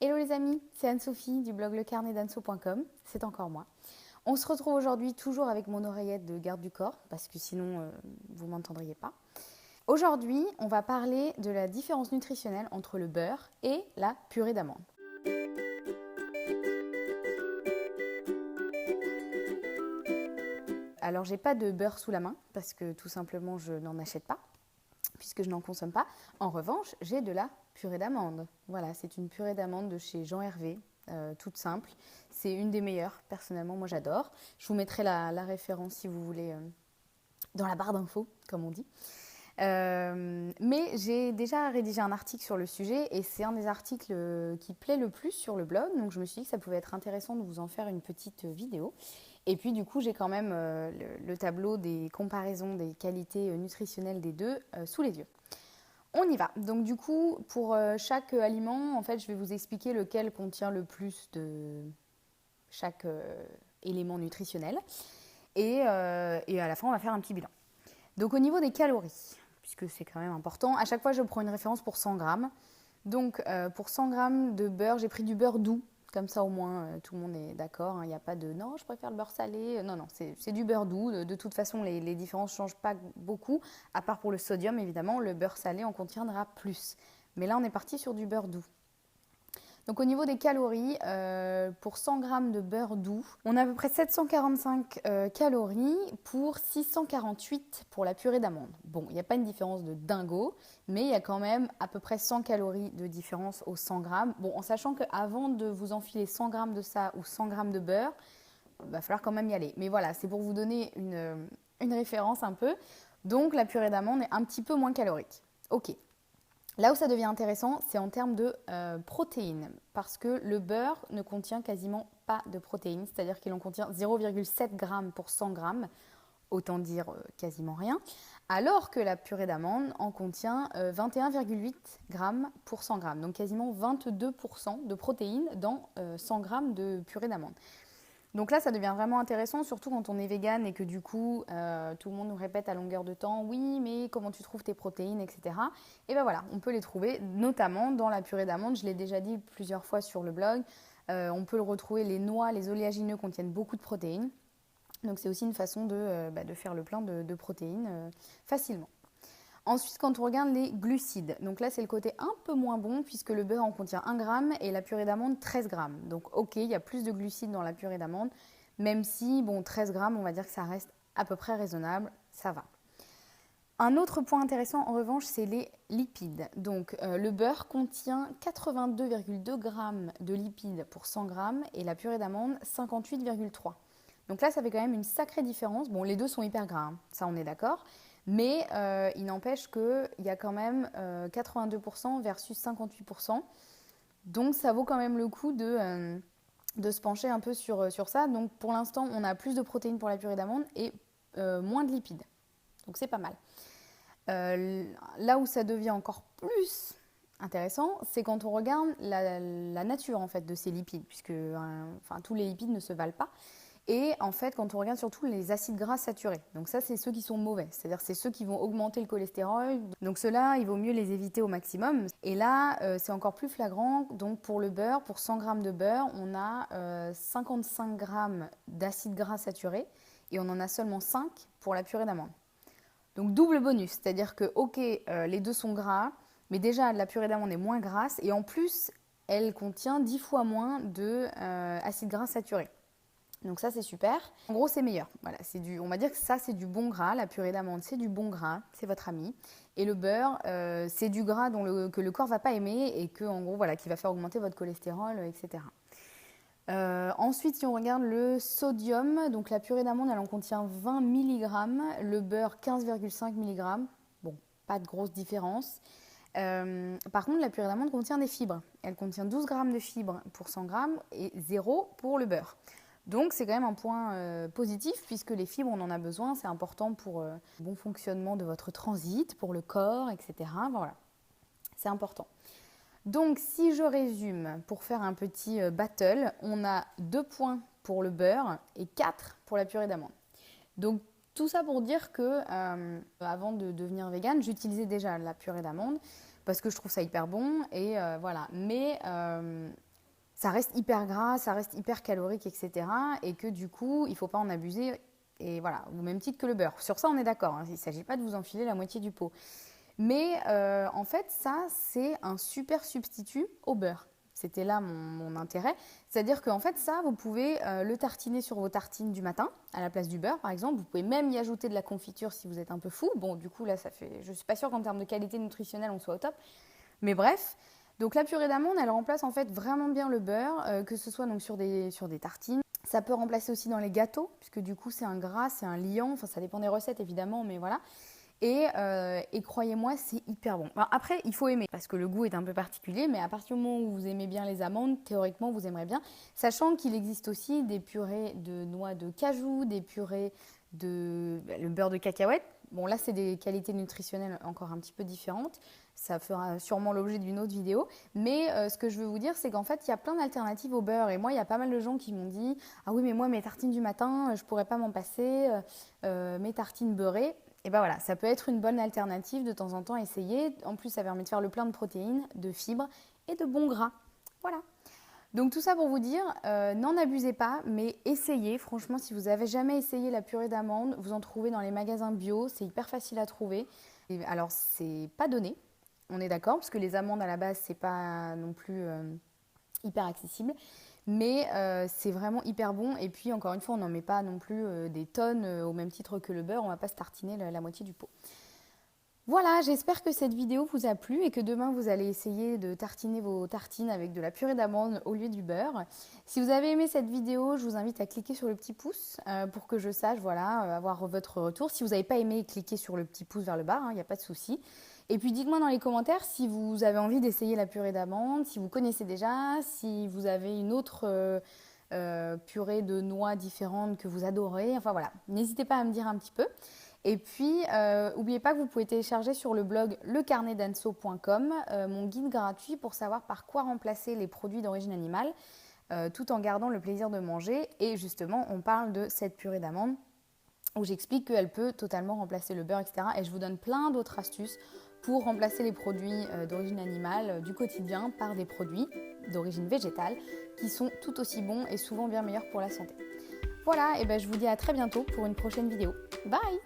Hello les amis, c'est Anne-Sophie du blog lecarnetdanso.com, c'est encore moi. On se retrouve aujourd'hui toujours avec mon oreillette de garde du corps, parce que sinon vous ne m'entendriez pas. Aujourd'hui, on va parler de la différence nutritionnelle entre le beurre et la purée d'amande. Alors j'ai pas de beurre sous la main, parce que tout simplement je n'en achète pas, puisque je n'en consomme pas. En revanche, j'ai de la purée d'amande. Voilà, c'est une purée d'amande de chez Jean Hervé, toute simple. C'est une des meilleures, personnellement, moi j'adore. Je vous mettrai la référence si vous voulez dans la barre d'infos, comme on dit. Mais j'ai déjà rédigé un article sur le sujet et c'est un des articles qui plaît le plus sur le blog. Donc je me suis dit que ça pouvait être intéressant de vous en faire une petite vidéo. Et puis du coup, j'ai quand même le tableau des comparaisons des qualités nutritionnelles des deux sous les yeux. On y va. Donc du coup, pour chaque aliment, en fait, je vais vous expliquer lequel contient le plus de chaque élément nutritionnel. Et à la fin, on va faire un petit bilan. Donc au niveau des calories, puisque c'est quand même important, à chaque fois, je prends une référence pour 100 grammes. Donc pour 100 grammes de beurre, j'ai pris du beurre doux. Comme ça, au moins, tout le monde est d'accord. Il n'y a pas de « non, je préfère le beurre salé ». Non, non, c'est du beurre doux. De toute façon, les différences ne changent pas beaucoup. À part pour le sodium, évidemment, le beurre salé en contiendra plus. Mais là, on est parti sur du beurre doux. Donc au niveau des calories, pour 100 g de beurre doux, on a à peu près 745 calories pour 648 pour la purée d'amande. Bon, il n'y a pas une différence de dingo, mais il y a quand même à peu près 100 calories de différence aux 100 g. Bon, en sachant qu'avant de vous enfiler 100 g de ça ou 100 g de beurre, il va falloir quand même y aller. Mais voilà, c'est pour vous donner une référence un peu. Donc la purée d'amande est un petit peu moins calorique. Ok. Là où ça devient intéressant, c'est en termes de protéines, parce que le beurre ne contient quasiment pas de protéines, c'est-à-dire qu'il en contient 0,7 g pour 100 g, autant dire quasiment rien, alors que la purée d'amande en contient 21,8 g pour 100 g, donc quasiment 22% de protéines dans 100 g de purée d'amande. Donc là, ça devient vraiment intéressant, surtout quand on est vegan et que du coup, tout le monde nous répète à longueur de temps, oui, mais comment tu trouves tes protéines, etc. Et bien voilà, on peut les trouver, notamment dans la purée d'amande. Je l'ai déjà dit plusieurs fois sur le blog. On peut le retrouver, les noix, les oléagineux contiennent beaucoup de protéines. Donc c'est aussi une façon de faire le plein de protéines facilement. Ensuite, quand on regarde les glucides, donc là c'est le côté un peu moins bon puisque le beurre en contient 1 g et la purée d'amande 13 g. Donc ok, il y a plus de glucides dans la purée d'amande, même si, bon, 13 g, on va dire que ça reste à peu près raisonnable, ça va. Un autre point intéressant en revanche, c'est les lipides. Donc le beurre contient 82,2 g de lipides pour 100 g et la purée d'amande 58,3 g. Donc là, ça fait quand même une sacrée différence. Bon, les deux sont hyper gras, hein, ça on est d'accord. Mais il n'empêche qu'il y a quand même 82% versus 58%. Donc ça vaut quand même le coup de se pencher un peu sur ça. Donc pour l'instant, on a plus de protéines pour la purée d'amande et moins de lipides. Donc c'est pas mal. Là où ça devient encore plus intéressant, c'est quand on regarde la nature en fait de ces lipides, puisque tous les lipides ne se valent pas. Et en fait, quand on regarde surtout les acides gras saturés, donc ça, c'est ceux qui sont mauvais, c'est-à-dire c'est ceux qui vont augmenter le cholestérol. Donc ceux-là, il vaut mieux les éviter au maximum. Et là, c'est encore plus flagrant. Donc pour le beurre, pour 100 g de beurre, on a 55 g d'acides gras saturés et on en a seulement 5 pour la purée d'amande. Donc double bonus, c'est-à-dire que ok, les deux sont gras, mais déjà la purée d'amande est moins grasse et en plus, elle contient 10 fois moins d'acides gras saturés. Donc ça, c'est super. En gros, c'est meilleur. Voilà, on va dire que ça, c'est du bon gras. La purée d'amande, c'est du bon gras. C'est votre ami. Et le beurre, c'est du gras que le corps ne va pas aimer et que, en gros, voilà, qui va faire augmenter votre cholestérol, etc. Ensuite, si on regarde le sodium, donc la purée d'amande, elle en contient 20 mg. Le beurre, 15,5 mg. Bon, pas de grosse différence. Par contre, la purée d'amande contient des fibres. Elle contient 12 g de fibres pour 100 g et 0 pour le beurre. Donc c'est quand même un point positif puisque les fibres, on en a besoin, c'est important pour le bon fonctionnement de votre transit, pour le corps, etc. Voilà, c'est important. Donc si je résume, pour faire un petit battle, on a 2 points pour le beurre et 4 pour la purée d'amande. Donc tout ça pour dire que avant de devenir végane, j'utilisais déjà la purée d'amande parce que je trouve ça hyper bon et voilà. Mais ça reste hyper gras, ça reste hyper calorique, etc. Et que du coup, il ne faut pas en abuser. Et voilà, au même titre que le beurre. Sur ça, on est d'accord, hein. Il ne s'agit pas de vous enfiler la moitié du pot. Mais en fait, ça, c'est un super substitut au beurre. C'était là mon intérêt. C'est-à-dire qu'en fait, ça, vous pouvez le tartiner sur vos tartines du matin, à la place du beurre, par exemple. Vous pouvez même y ajouter de la confiture si vous êtes un peu fou. Bon, du coup, là, ça fait... Je ne suis pas sûre qu'en termes de qualité nutritionnelle, on soit au top. Mais bref, donc la purée d'amande, elle remplace en fait vraiment bien le beurre, que ce soit donc sur des tartines. Ça peut remplacer aussi dans les gâteaux, puisque du coup, c'est un gras, c'est un liant. Enfin, ça dépend des recettes, évidemment, mais voilà. Et croyez-moi, c'est hyper bon. Alors après, il faut aimer, parce que le goût est un peu particulier, mais à partir du moment où vous aimez bien les amandes, théoriquement, vous aimerez bien. Sachant qu'il existe aussi des purées de noix de cajou, des purées le beurre de cacahuète. Bon, là, c'est des qualités nutritionnelles encore un petit peu différentes. Ça fera sûrement l'objet d'une autre vidéo. Mais ce que je veux vous dire, c'est qu'en fait, il y a plein d'alternatives au beurre. Et moi, il y a pas mal de gens qui m'ont dit « Ah oui, mais moi, mes tartines du matin, je ne pourrais pas m'en passer. Mes tartines beurrées. » Et ben voilà, ça peut être une bonne alternative de temps en temps, essayer. En plus, ça permet de faire le plein de protéines, de fibres et de bons gras. Voilà. Donc tout ça pour vous dire, n'en abusez pas, mais essayez. Franchement, si vous n'avez jamais essayé la purée d'amande, vous en trouvez dans les magasins bio, c'est hyper facile à trouver. Et alors, c'est pas donné, on est d'accord, parce que les amandes à la base, c'est pas non plus hyper accessible. Mais c'est vraiment hyper bon. Et puis, encore une fois, on n'en met pas non plus des tonnes au même titre que le beurre. On ne va pas se tartiner la moitié du pot. Voilà, j'espère que cette vidéo vous a plu et que demain, vous allez essayer de tartiner vos tartines avec de la purée d'amande au lieu du beurre. Si vous avez aimé cette vidéo, je vous invite à cliquer sur le petit pouce pour que je sache, voilà, avoir votre retour. Si vous n'avez pas aimé, cliquez sur le petit pouce vers le bas, il n'y a pas de souci. Et puis dites-moi dans les commentaires si vous avez envie d'essayer la purée d'amande, si vous connaissez déjà, si vous avez une autre purée de noix différente que vous adorez. Enfin voilà, n'hésitez pas à me dire un petit peu. Et puis, n'oubliez pas que vous pouvez télécharger sur le blog lecarnetdanso.com mon guide gratuit pour savoir par quoi remplacer les produits d'origine animale tout en gardant le plaisir de manger. Et justement, on parle de cette purée d'amande où j'explique qu'elle peut totalement remplacer le beurre, etc. Et je vous donne plein d'autres astuces pour remplacer les produits d'origine animale du quotidien par des produits d'origine végétale qui sont tout aussi bons et souvent bien meilleurs pour la santé. Voilà, et ben je vous dis à très bientôt pour une prochaine vidéo. Bye!